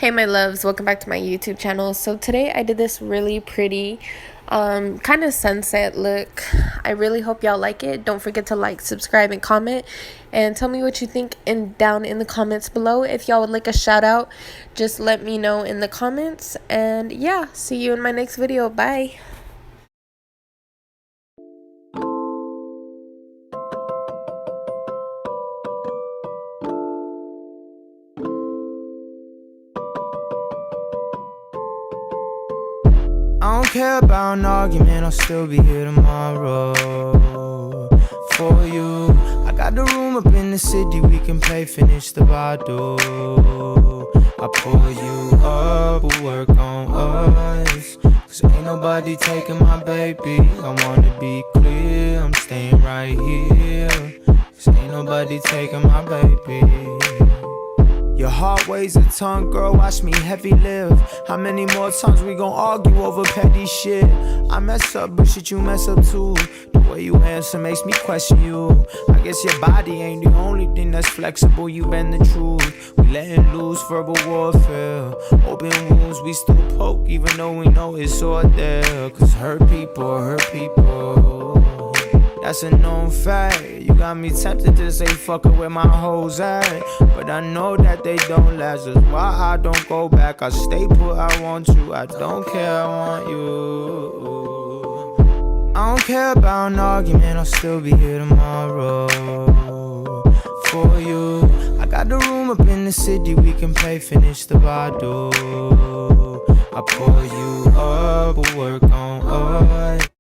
Hey my loves, welcome back to my YouTube channel. So today I did this really pretty kind of sunset look. I really hope y'all like it. Don't forget to like, subscribe, and comment, and tell me what you think down in the comments below. If y'all would like a shout out, just let me know in the comments. And yeah, see you in my next video. Bye. I don't care about an argument, I'll still be here tomorrow for you. I got the room up in the city, we can play finish the bottle. I pull you up, we'll work on us, cause ain't nobody taking my baby. I wanna be clear, I'm staying right here, cause ain't nobody taking my baby. Your heart weighs a ton, girl, watch me heavy live. How many more times we gon' argue over petty shit? I mess up, but shit, you mess up too. The way you answer makes me question you. I guess your body ain't the only thing that's flexible, you been the truth. We letting loose verbal warfare. Open wounds, we still poke, even though we know it's all there. Cause hurt people, that's a known fact. You got me tempted to say fuck it where my hoes at, but I know that they don't last. That's why I don't go back. I stay put, I want you. I don't care, I want you. I don't care about an argument, I'll still be here tomorrow for you. I got the room up in the city, we can play finish the bottle. I pull you up, we'll work on us,